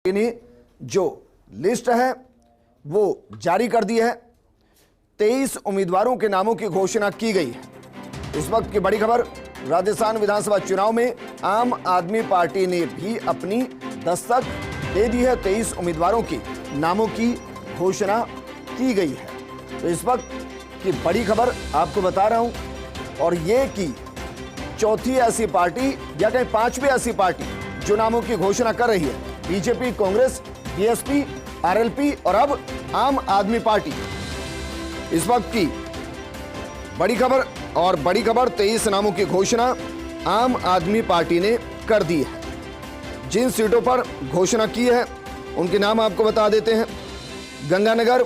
ने जो लिस्ट है वो जारी कर दी है। 23 उम्मीदवारों के नामों की घोषणा की गई है। इस वक्त की बड़ी खबर, राजस्थान विधानसभा चुनाव में आम आदमी पार्टी ने भी अपनी दस्तक दे दी है। 23 उम्मीदवारों के नामों की घोषणा की गई है। तो इस वक्त की बड़ी खबर आपको बता रहा हूं, और ये कि चौथी ऐसी पार्टी या कहीं पांचवी ऐसी पार्टी जो नामों की घोषणा कर रही है। बीजेपी, कांग्रेस, बीएसपी, आरएलपी और अब आम आदमी पार्टी। इस वक्त की बड़ी खबर, और बड़ी खबर 23 नामों की घोषणा आम आदमी पार्टी ने कर दी है। जिन सीटों पर घोषणा की है उनके नाम आपको बता देते हैं। गंगानगर,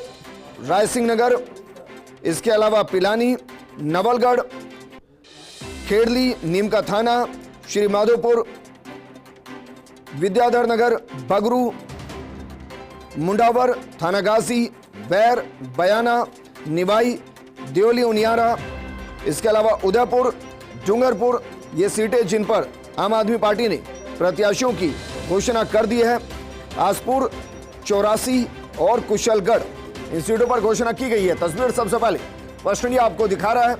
रायसिंह नगर, इसके अलावा पिलानी, नवलगढ़, खेड़ली, नीम का थाना, श्री माधोपुर, विद्याधर नगर, बगरू, मुंडावर, थानागाजी, बैर, बयाना, निवाई, देवली, उनियारा, इसके अलावा उदयपुर, डूंगरपुर, ये सीटें जिन पर आम आदमी पार्टी ने प्रत्याशियों की घोषणा कर दी है। आसपुर, चौरासी और कुशलगढ़, इन सीटों पर घोषणा की गई है। तस्वीर सबसे पहले फर्स्ट इंडिया आपको दिखा रहा है।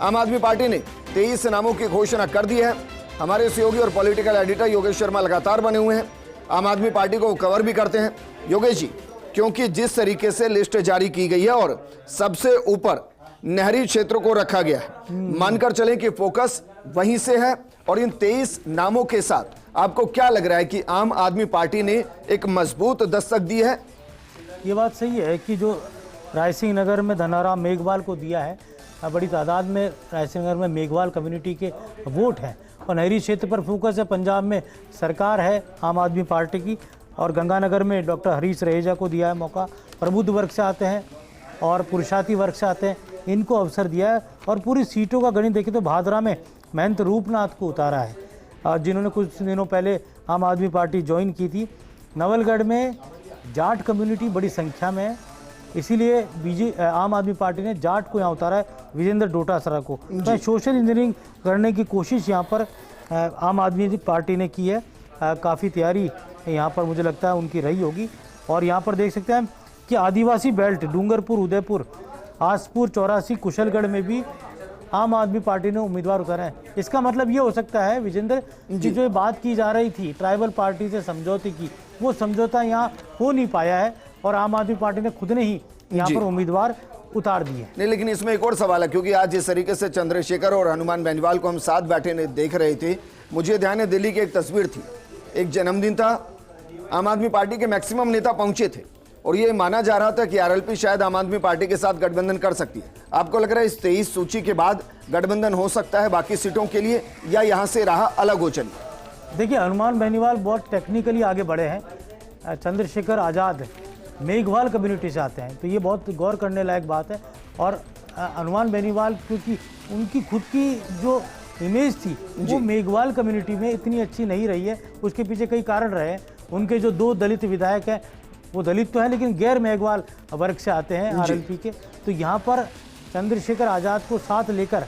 आम आदमी पार्टी ने 23 नामों की घोषणा कर दी है। हमारे सहयोगी और पॉलिटिकल एडिटर योगेश शर्मा लगातार बने हुए हैं, आम आदमी पार्टी को कवर भी करते हैं। योगेश जी, क्योंकि जिस तरीके से लिस्ट जारी की गई है और सबसे ऊपर नहरी क्षेत्र को रखा गया है, मानकर चलें कि फोकस वहीं से है। और इन 23 नामों के साथ आपको क्या लग रहा है कि आम आदमी पार्टी ने एक मजबूत दस्तक दी है? ये बात सही है कि जो रायसिंह नगर में धनाराम मेघवाल को दिया है, बड़ी तादाद में रायसिंह नगर में मेघवाल कम्युनिटी के वोट हैं, और नहरी क्षेत्र पर फोकस है। पंजाब में सरकार है आम आदमी पार्टी की, और गंगानगर में डॉक्टर हरीश रहेजा को दिया है मौका। प्रबुद्ध वर्ग से आते हैं और पुरुषार्थी वर्ग से आते हैं, इनको अवसर दिया है। और पूरी सीटों का गणित देखें तो भादरा में महंत रूपनाथ को उतारा है, जिन्होंने कुछ दिनों पहले आम आदमी पार्टी ज्वाइन की थी। नवलगढ़ में जाट कम्युनिटी बड़ी संख्या में है, इसीलिए आम आदमी पार्टी ने जाट को यहाँ उतारा है, विजेंद्र डोटासरा को। तो सोशल इंजीनियरिंग करने की कोशिश यहाँ पर आम आदमी पार्टी ने की है। काफ़ी तैयारी यहाँ पर मुझे लगता है उनकी रही होगी। और यहाँ पर देख सकते हैं कि आदिवासी बेल्ट डूंगरपुर, उदयपुर, आसपुर, चौरासी, कुशलगढ़ में भी आम आदमी पार्टी ने उम्मीदवार उतारे हैं। इसका मतलब ये हो सकता है विजेंद्र की जो बात की जा रही थी ट्राइबल पार्टी से समझौते की, वो समझौता यहाँ हो नहीं पाया है, और आम आदमी पार्टी ने खुद ने ही यहाँ पर उम्मीदवार उतार दिए। नहीं, लेकिन इसमें एक और सवाल है, क्योंकि आज जिस तरीके से चंद्रशेखर और हनुमान बेनीवाल को हम साथ बैठे देख रहे थे, मुझे ध्यान है दिल्ली की एक तस्वीर थी, एक जन्मदिन था, आम आदमी पार्टी के मैक्सिमम नेता पहुंचे थे, और ये माना जा रहा था कि आरएलपी शायद आम आदमी पार्टी के साथ गठबंधन कर सकती है। आपको लग रहा है इस 23 सूची के बाद गठबंधन हो सकता है बाकी सीटों के लिए, या यहां से राह अलग हो चली? देखिए, हनुमान बेनीवाल बहुत टेक्निकली आगे बढ़े हैं। चंद्रशेखर आज़ाद मेघवाल कम्युनिटी से आते हैं, तो ये बहुत गौर करने लायक बात है। और हनुमान बेनीवाल, क्योंकि उनकी खुद की जो इमेज थी वो मेघवाल कम्युनिटी में इतनी अच्छी नहीं रही है, उसके पीछे कई कारण रहे हैं। उनके जो 2 दलित विधायक हैं, वो दलित तो है लेकिन गैर मेघवाल वर्ग से आते हैं आरएलपी के। तो यहाँ पर चंद्रशेखर आज़ाद को साथ लेकर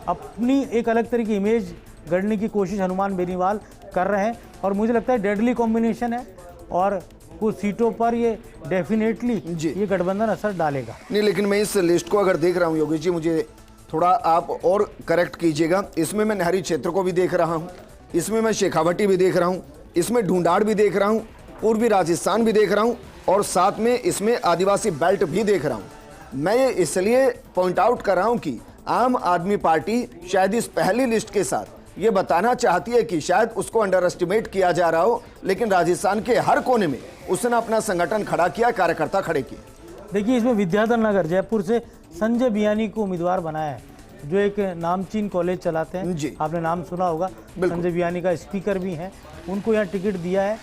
अपनी एक अलग तरह की इमेज गढ़ने की कोशिश हनुमान बेनीवाल कर रहे हैं, और मुझे लगता है डेडली कॉम्बिनेशन है, और कुछ सीटों पर ये डेफिनेटली ये गठबंधन असर डालेगा। नहीं, लेकिन मैं इस लिस्ट को अगर देख रहा हूँ योगेश जी, मुझे थोड़ा आप और करेक्ट कीजिएगा। इसमें मैं नहरी क्षेत्र को भी देख रहा हूँ, इसमें मैं शेखावटी भी देख रहा हूँ, इसमें ढूंढाड़ भी देख रहा हूँ, पूर्वी राजस्थान भी देख रहा हूँ, और साथ में इसमें आदिवासी बेल्ट भी देख रहा हूँ। मैं ये इसलिए पॉइंट आउट कर रहा हूँ कि आम आदमी पार्टी शायद इस पहली लिस्ट के साथ ये बताना चाहती है कि शायद उसको अंडर एस्टिमेट किया जा रहा हो, लेकिन राजस्थान के हर कोने में उसने अपना संगठन खड़ा किया, कार्यकर्ता खड़े किए। देखिए, इसमें विद्याधर नगर जयपुर से संजय बियानी को उम्मीदवार बनाया है, जो एक नामचीन कॉलेज चलाते हैं, आपने नाम सुना होगा। संजय बियानी का स्पीकर भी हैं, उनको यहाँ टिकट दिया है।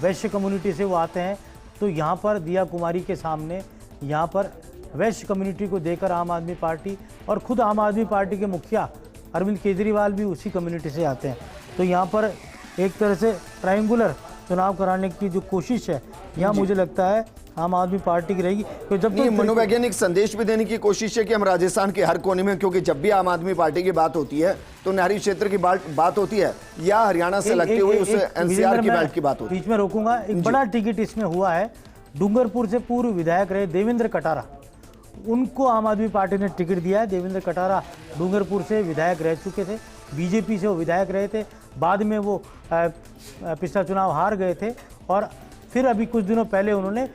वैश्य कम्युनिटी से वो आते हैं, तो यहाँ पर दिया कुमारी के सामने यहाँ पर वैश्य कम्युनिटी को देकर आम आदमी पार्टी, और खुद आम आदमी पार्टी के मुखिया अरविंद केजरीवाल भी उसी कम्युनिटी से आते हैं, तो यहाँ पर एक तरह से ट्रायंगुलर चुनाव कराने की जो कोशिश है यहाँ मुझे लगता है आम आदमी पार्टी की रहेगी। तो जब नहीं, तक मनोवैज्ञानिक संदेश भी देने की कोशिश है कि हम राजस्थान के हर कोने में, क्योंकि जब भी आम आदमी पार्टी की बात होती है तो नाहरी क्षेत्र की बात होती है या हरियाणा से लगते हुए उस एनसीआर की बेल्ट की बात होती है। बीच में रोकूंगा, एक बड़ा टिकट इसमें हुआ है। डूंगरपुर से पूर्व विधायक रहे देवेंद्र कटारा, उनको आम आदमी पार्टी ने टिकट दिया है। देवेंद्र कटारा डूंगरपुर से विधायक रह चुके थे, बीजेपी से वो विधायक रहे थे, बाद में वो पिछला चुनाव हार गए थे और फिर अभी कुछ दिनों पहले उन्होंने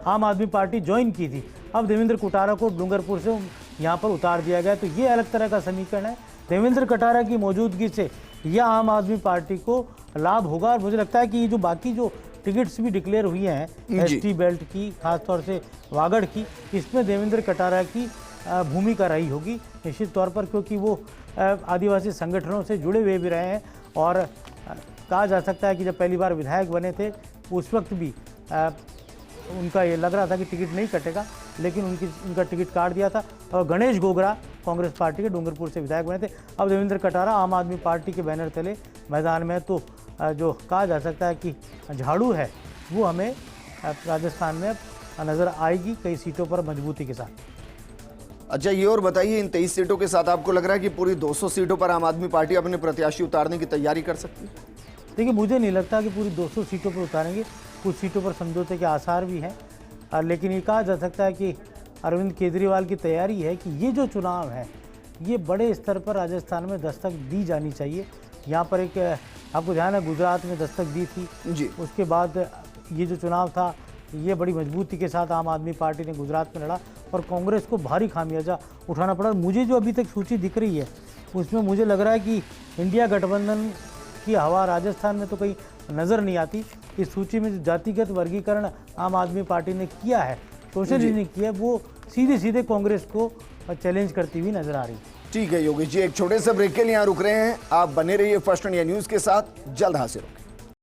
आम आदमी पार्टी ज्वाइन की थी। अब देवेंद्र कटारा को डूंगरपुर से यहाँ पर उतार दिया गया, तो ये अलग तरह का समीकरण है। देवेंद्र कटारा की मौजूदगी से यह आम आदमी पार्टी को लाभ होगा और मुझे लगता है कि ये जो बाकी जो टिकट्स भी डिक्लेयर हुई हैं एसटी बेल्ट की, खासतौर से वागड़ की, इसमें देवेंद्र कटारा की भूमिका रही होगी निश्चित तौर पर, क्योंकि वो आदिवासी संगठनों से जुड़े हुए भी रहे हैं और कहा जा सकता है कि जब पहली बार विधायक बने थे उस वक्त भी उनका ये लग रहा था कि टिकट नहीं कटेगा, लेकिन उनका टिकट काट दिया था। और गणेश गोगरा कांग्रेस पार्टी के डूंगरपुर से विधायक बने थे। अब देवेंद्र कटारा आम आदमी पार्टी के बैनर तले मैदान में, तो जो कहा जा सकता है कि झाड़ू है वो हमें राजस्थान में नज़र आएगी कई सीटों पर मजबूती के साथ। अच्छा, ये और बताइए, इन 23 सीटों के साथ आपको लग रहा है कि पूरी 200 सीटों पर आम आदमी पार्टी अपने प्रत्याशी उतारने की तैयारी कर सकती है? देखिए, मुझे नहीं लगता कि पूरी 200 सीटों पर उतारेंगे, कुछ सीटों पर समझौते के आसार भी हैं, लेकिन ये कहा जा सकता है कि अरविंद केजरीवाल की तैयारी है कि ये जो चुनाव है ये बड़े स्तर पर राजस्थान में दस्तक दी जानी चाहिए। यहाँ पर एक आपको ध्यान है गुजरात में दस्तक दी थी जी, उसके बाद ये जो चुनाव था ये बड़ी मजबूती के साथ आम आदमी पार्टी ने गुजरात में लड़ा और कांग्रेस को भारी खामियाजा उठाना पड़ा। मुझे जो अभी तक सूची दिख रही है उसमें मुझे लग रहा है कि इंडिया गठबंधन की हवा राजस्थान में तो कहीं नज़र नहीं आती। इस सूची में जो जातिगत वर्गीकरण आम आदमी पार्टी ने किया है, सोशलिस्ट ने किया है, वो सीधे सीधे कांग्रेस को चैलेंज करती हुई नजर आ रही है। ठीक है योगेश जी, एक छोटे से ब्रेक के लिए यहाँ रुक रहे हैं। आप बने रहिए फर्स्ट इंडिया न्यूज़ के साथ, जल्द हाजिर होंगे।